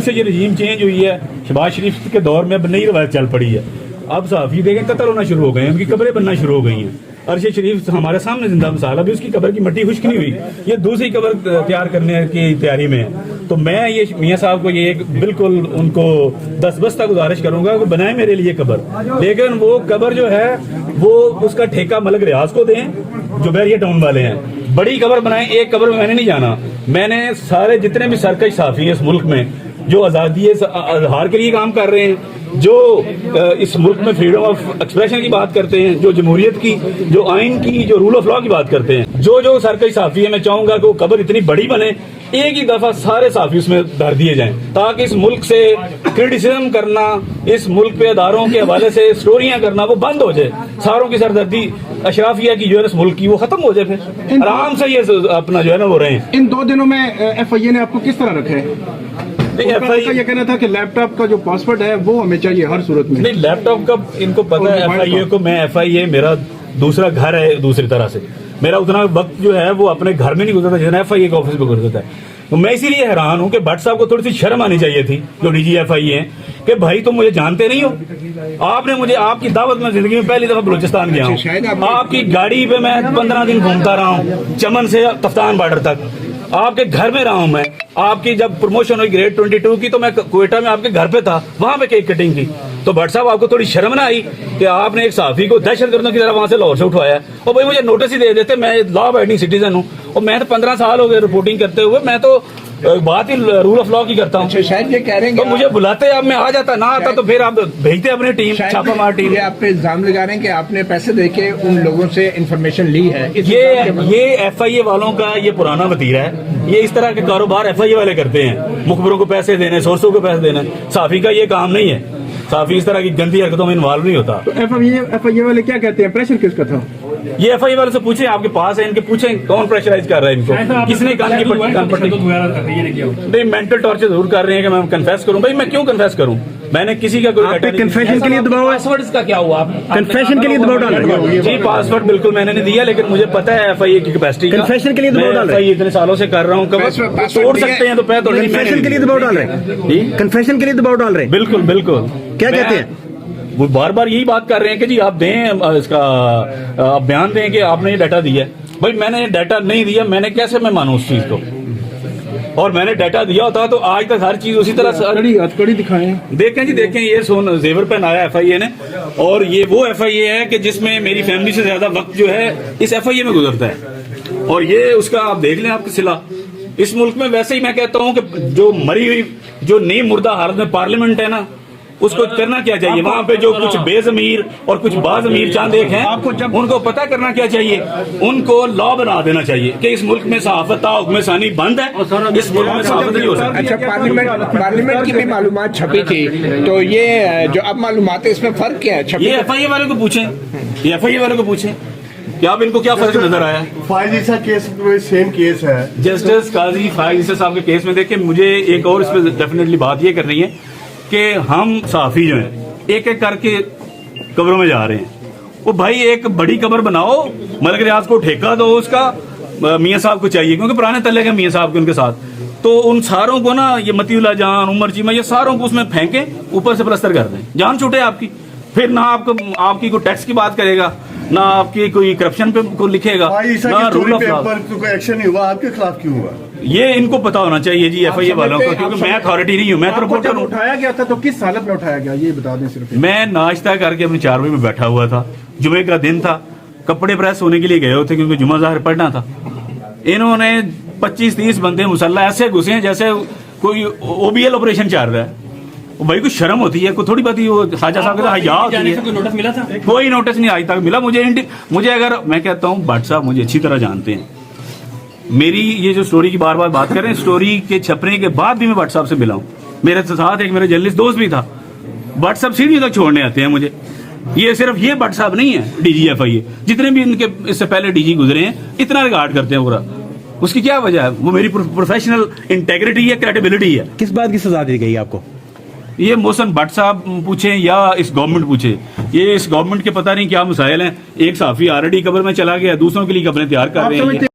سے یہ regime change ہوئی ہے، شہباز شریف کے دور میں اب نئی روایت چل پڑی ہے. اب صحافی دیکھیں قتل ہونا شروع ہو گئے ہیں، ان کی قبریں بننا شروع ہو گئی ہیں. ارشد شریف ہمارے سامنے زندہ مثال، ابھی اس کی قبر کی مٹی خشک نہیں ہوئی، یہ دوسری قبر تیار کرنے کی تیاری میں ہے. تو میں یہ میاں صاحب کو یہ بالکل ان کو دستبستہ گزارش کروں گا کہ بنائیں میرے لیے قبر، لیکن وہ قبر جو ہے وہ اس کا ٹھیکہ ملک ریاض کو دیں جو بیریا ٹاؤن والے ہیں. بڑی قبر بنائیں. ایک قبر میں نے نہیں جانا، میں نے سارے جتنے بھی سرکش صحافی ہیں اس ملک میں جو آزادی اظہار کے لیے کام کر رہے ہیں، جو اس ملک میں فریڈم آف ایکسپریشن کی بات کرتے ہیں، جو جمہوریت کی، جو آئین کی، جو رول آف لا کی بات کرتے ہیں، جو سرکش صحافی ہیں، میں چاہوں گا کہ وہ قبر اتنی بڑی بنے، ایک ہی دفعہ سارے صحافی اس میں دھر دیے جائیں، تاکہ اس ملک سے کرٹیسزم کرنا، اس ملک پہ اداروں کے حوالے سے سٹوریاں کرنا وہ بند ہو جائے. ساروں کی سردردی اشرافیہ کی جو ہے اس ملک کی وہ ختم ہو جائے، پھر آرام سے یہ اپنا جو ہے نا وہ رہیں. ان 2 دنوں میں ایف آئی اے نے آپ کو کس طرح رکھا ہے؟ یہ کہنا تھا کہ لیپ ٹاپ کا جو پاسورڈ ہے وہ ہمیں چاہیے ہر صورت میں. نہیں، لیپ ٹاپ کا ان کو پتا ہے ایف آئی اے کو. میں ایف آئی اے میرا دوسرا گھر ہے، دوسری طرح سے میرا اتنا وقت جو ہے وہ اپنے گھر میں نہیں گزرتا جتنا ایف آئی اے کے آفس میں گزرتا ہے. تو میں اسی لیے حیران ہوں کہ بٹ صاحب کو تھوڑی سی شرم آنی چاہیے تھی جو ڈی جی ایف آئی اے ہیں، کہ بھائی تم مجھے جانتے نہیں ہو. آپ نے مجھے آپ کی دعوت میں زندگی میں پہلی دفعہ بلوچستان گیا ہوں، آپ کی گاڑی پہ میں 15 دن گھومتا رہا ہوں، چمن سے تفتان بارڈر تک. آپ کے گھر میں رہا ہوں میں. آپ کی جب پروموشن ہوئی گریڈ 22 کی تو میں کوئٹہ میں آپ کے گھر پہ تھا، وہاں پہ کیک کٹنگ کی. تو بٹ صاحب آپ کو تھوڑی شرم نہ آئی کہ آپ نے ایک صحافی کو دہشت گردوں کی طرح وہاں سے لاہور سے اٹھوایا؟ اور بھائی مجھے نوٹس ہی دے دیتے، میں لا ابائڈنگ سٹیزن ہوں، اور میں تو 15 سال ہو گئے رپورٹنگ کرتے ہوئے، میں تو بات ہی رول آف لا کی کرتا ہوں. شاید یہ کہہ رہے ہیں تو مجھے بلاتے اب میں آ جاتا، نہ آتا تو پھر آپ بھیجتے اپنی ٹیم، چھاپا مار ٹیم. یہ آپ پہ الزام لگا رہے ہیں کہ آپ نے پیسے دے کے ان لوگوں سے انفارمیشن لی ہے. یہ ایف آئی اے والوں کا یہ پرانا وتیرہ ہے. یہ اس طرح کے کاروبار ایف آئی اے والے کرتے ہیں، مخبروں کو پیسے دینے، سورسوں کو پیسے دینے. صحافی کا یہ کام نہیں ہے. صحافی اس طرح کی گندی حرکتوں میں انوالو نہیں ہوتا. تو ایف آئی اے والے کیا کہتے ہیں؟ پریشر کس کا تھا؟ یہ ایف آئی اے والے سے پوچھیں، آپ کے پاس ہے، ان کے پوچھیں کون پریشرائز کر رہا ہے ان کو، کس نے کان کی پٹی. نہیں، مینٹل ٹارچر ضرور کر رہے ہیں کہ میں کنفیس کروں. بھائی میں کیوں کنفیس کروں؟ میں نے کسی کا کوئی کنفیشن کے لیے دباؤ ہے؟ پاسورڈ کا کیا ہوا؟ کنفیشن کے لیے دباؤ ڈال رہے ہیں؟ جی پاسورڈ بالکل میں نے نہیں دیا، لیکن مجھے پتا ہے ایف آئی اے کی کیپیسٹی. کنفیشن کے لیے دباؤ ڈال رہے ہیں؟ اتنے سالوں سے کر رہا ہوں، کب توڑ سکتے ہیں تو پہ توڑ. کنفیشن کے لیے دباؤ ڈال رہے ہیں؟ کنفیشن کے لیے دباؤ ڈال رہے ہیں؟ بالکل بالکل. کیا کہتے ہیں وہ؟ بار بار یہی بات کر رہے ہیں کہ جی آپ دیں اس کا، آپ بیان دیں کہ آپ نے یہ ڈیٹا دیا ہے. بھائی میں نے ڈیٹا نہیں دیا، میں نے کیسے میں مانوں اس چیز کو؟ اور میں نے ڈیٹا دیا ہوتا تو آج تک ہر چیز اسی طرح کڑی دکھائیں. دیکھیں جی دیکھیں، یہ سون زیور پہنایا ایف آئی اے نے، اور یہ وہ ایف آئی اے ہے کہ جس میں میری فیملی سے زیادہ وقت جو ہے اس ایف آئی اے میں گزرتا ہے. اور یہ اس کا آپ دیکھ لیں آپ کی صلہ اس ملک میں. ویسے ہی میں کہتا ہوں کہ جو مری ہوئی، جو نئی مردہ حالت میں پارلیمنٹ ہے نا، اس کو کرنا کیا چاہیے؟ وہاں پہ جو کچھ بے ضمیر اور کچھ باضمیر چاند ایک ہیں، ان کو پتہ کرنا کیا چاہیے؟ ان کو لا بنا دینا چاہیے کہ اس ملک میں صحافت تا حکم ثانی بند ہے، اس ملک میں صحافت نہیں ہو سکتی. اچھا، پارلیمنٹ کی بھی معلومات چھپی تھی، تو یہ جو اب معلومات ہے اس میں فرق کیا ہے؟ یہ ایف آئی اے والے کو پوچھیں، یہ ایف آئی اے والے کو پوچھیں کہ آپ ان کو کیا فرق نظر آیا؟ فائز عیسیٰ کیس میں سیم کیس ہے. جسٹس قاضی فائز عیسیٰ صاحب کے کیس میں دیکھیں، مجھے ایک اور اس پہ ڈیفینیٹلی بات یہ کرنی ہے کہ ہم صحافی جو ہیں ایک ایک کر کے قبروں میں جا رہے ہیں. وہ بھائی ایک بڑی قبر بناؤ، ملک ریاض کو ٹھیکہ دو اس کا، میاں صاحب کو چاہیے کیونکہ پرانے تلے کے میاں صاحب کے ان کے ساتھ. تو ان ساروں کو نا، یہ متی اللہ جان، عمر چیمہ، یہ ساروں کو اس میں پھینکیں، اوپر سے پلستر کر دیں، جان چھوٹے آپ کی. پھر نہ آپ کی کوئی ٹیکس کی بات کرے گا، نہ آپ کی کوئی کرپشن پہ کو لکھے گا، نہ رول آف لا. کوئی ایکشن نہیں ہوا آپ کے خلاف، کیوں ہوا؟ یہ ان کو پتا ہونا چاہیے جی ایف آئی اے والوں کو، کیونکہ میں اتھارٹی نہیں ہوں، میں تو رپورٹر ہوں. اٹھایا گیا تھا تو کس حالت میں اٹھایا گیا یہ بتا دیں صرف. میں ناشتہ کر کے اپنی 4 بجے میں بیٹھا ہوا تھا، جمعے کا دن تھا، کپڑے پریس ہونے کے لیے گئے ہوتے کیونکہ جمعہ ظاہر پڑھنا تھا. انہوں نے 25-30 بندے مسلح ایسے گھسے ہیں جیسے کوئی او بی ایل آپریشن چل رہا ہے. بھائی کوئی شرم ہوتی ہے، کوئی تھوڑی بات ہی وہ خواجہ صاحب کا حیا ہوتی ہے. کوئی نوٹس ملا تھا؟ کوئی نوٹس نہیں آج تک ملا مجھے. اگر میں کہتا ہوں بٹ صاحب مجھے اچھی طرح جانتے ہیں، میری یہ جو سٹوری کی بار بار بات کر رہے ہیں، سٹوری کے چھپنے کے بعد بھی میں بٹ صاحب سے ملا ہوں. میرے ساتھ ایک میرے جرنلسٹ دوست بھی تھا، بٹ صاحب سیڑھی تک چھوڑنے آتے ہیں مجھے. یہ صرف یہ بٹ صاحب نہیں ہے، ڈی جی ایف آئی اے جتنے بھی ان کے اس سے پہلے ڈی جی گزرے ہیں اتنا ریگارڈ کرتے ہیں پورا. اس کی کیا وجہ ہے؟ وہ میری پروفیشنل انٹیگریٹی ہے، کریڈیبلٹی ہے. کس بات کی سزا دی گئی آپ کو؟ یہ محسن بٹ صاحب پوچھیں یا اس گورنمنٹ پوچھیں، یہ اس گورنمنٹ کے پتہ نہیں کیا مسائل ہیں. ایک صحافی آلریڈی قبر میں چلا گیا، دوسروں کے لیے قبریں تیار کر رہے ہیں.